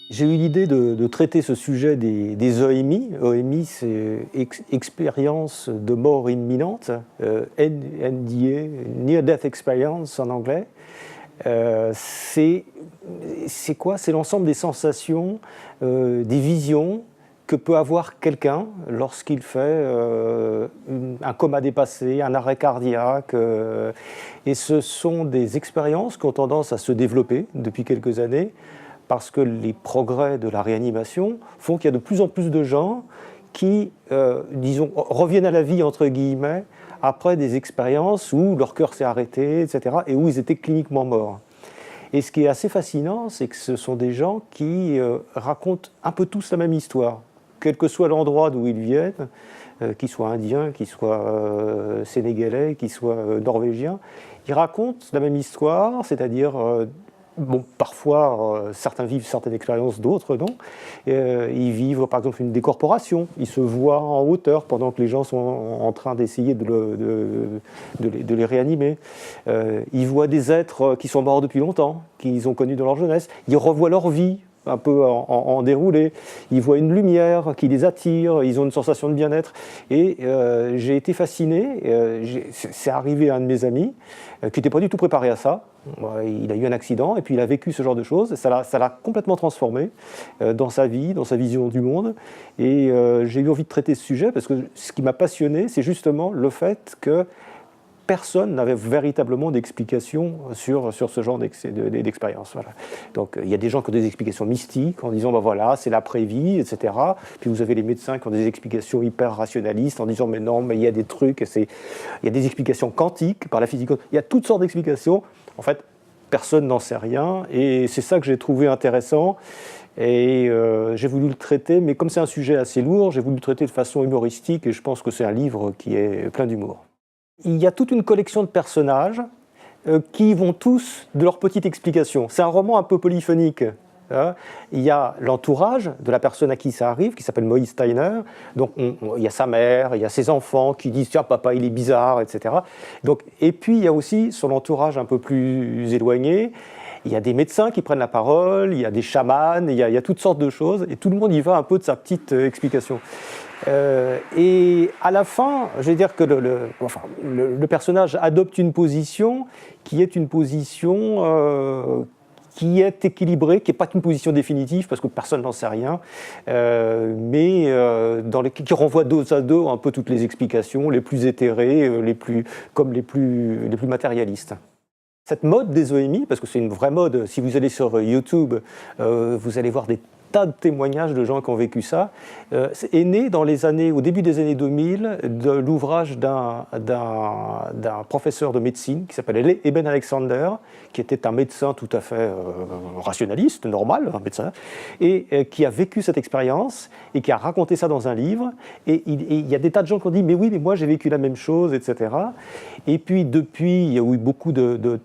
J'ai eu l'idée de traiter ce sujet des EMI. EMI, c'est expérience de mort imminente, NDA, Near Death Experience en anglais. C'est quoi? C'est l'ensemble des sensations, des visions que peut avoir quelqu'un lorsqu'il fait un coma dépassé, un arrêt cardiaque. Et ce sont des expériences qui ont tendance à se développer depuis quelques années, parce que les progrès de la réanimation font qu'il y a de plus en plus de gens qui, disons, reviennent à la vie, entre guillemets, après des expériences où leur cœur s'est arrêté, etc., et où ils étaient cliniquement morts. Et ce qui est assez fascinant, c'est que ce sont des gens qui racontent un peu tous la même histoire, quel que soit l'endroit d'où ils viennent, qu'ils soient indiens, qu'ils soient sénégalais, qu'ils soient norvégiens. Ils racontent la même histoire, c'est-à-dire... Bon, parfois, certains vivent certaines expériences, d'autres non. Ils vivent par exemple une décorporation, ils se voient en hauteur pendant que les gens sont en train d'essayer de les réanimer. Ils voient des êtres qui sont morts depuis longtemps, qu'ils ont connus dans leur jeunesse. Ils revoient leur vie un peu en déroulé. Ils voient une lumière qui les attire, ils ont une sensation de bien-être. Et j'ai été fasciné. C'est arrivé à un de mes amis qui n'était pas du tout préparé à ça. Il a eu un accident et puis il a vécu ce genre de choses. Ça l'a complètement transformé dans sa vie, dans sa vision du monde. Et j'ai eu envie de traiter ce sujet parce que ce qui m'a passionné, c'est justement le fait que personne n'avait véritablement d'explication sur ce genre d'expérience. Voilà. Donc il y a des gens qui ont des explications mystiques en disant ben voilà, c'est l'après-vie, etc. Puis vous avez les médecins qui ont des explications hyper rationalistes en disant mais non, mais il y a des trucs, il y a des explications quantiques par la physique. Il y a toutes sortes d'explications. En fait, personne n'en sait rien et c'est ça que j'ai trouvé intéressant. Et j'ai voulu le traiter, mais comme c'est un sujet assez lourd, j'ai voulu le traiter de façon humoristique et je pense que c'est un livre qui est plein d'humour. Il y a toute une collection de personnages qui vont tous de leur petite explication. C'est un roman un peu polyphonique. Hein. Il y a l'entourage de la personne à qui ça arrive, qui s'appelle Moïse Steiner. Donc il y a sa mère, il y a ses enfants qui disent « Tiens, papa, il est bizarre », etc. Donc, et puis il y a aussi son entourage un peu plus éloigné. Il y a des médecins qui prennent la parole, il y a des chamans, il y a toutes sortes de choses. Et tout le monde y va un peu de sa petite explication. Et à la fin, je vais dire que le personnage adopte une position qui est une position qui est équilibrée, qui n'est pas une position définitive, parce que personne n'en sait rien, mais qui renvoie dos à dos un peu toutes les explications, les plus éthérées, les plus matérialistes. Cette mode des EMI, parce que c'est une vraie mode, si vous allez sur YouTube, vous allez voir des tas de témoignages de gens qui ont vécu ça, est né au début des années 2000 de l'ouvrage d'un professeur de médecine qui s'appelle Eben Alexander, qui était un médecin tout à fait rationaliste, normal, un médecin, et qui a vécu cette expérience et qui a raconté ça dans un livre. Et il y a des tas de gens qui ont dit « mais oui, mais moi j'ai vécu la même chose », etc. Et puis depuis, il y a eu beaucoup de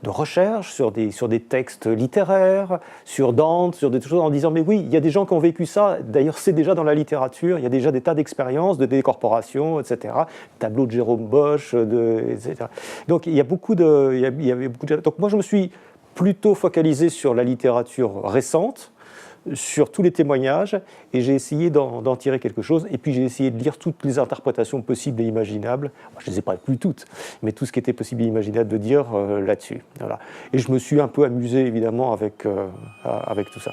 recherches sur des textes littéraires, sur Dante, sur des choses en disant mais oui, il y a des gens qui ont vécu ça, d'ailleurs c'est déjà dans la littérature, il y a déjà des tas d'expériences, de décorporation, etc. Tableau de Jérôme Bosch, etc. Donc il y a beaucoup de... Donc moi je me suis plutôt focalisé sur la littérature récente, sur tous les témoignages, et j'ai essayé d'en tirer quelque chose, et puis j'ai essayé de lire toutes les interprétations possibles et imaginables, je ne les ai pas lues toutes, mais tout ce qui était possible et imaginable de dire là-dessus. Voilà. Et je me suis un peu amusé évidemment avec tout ça.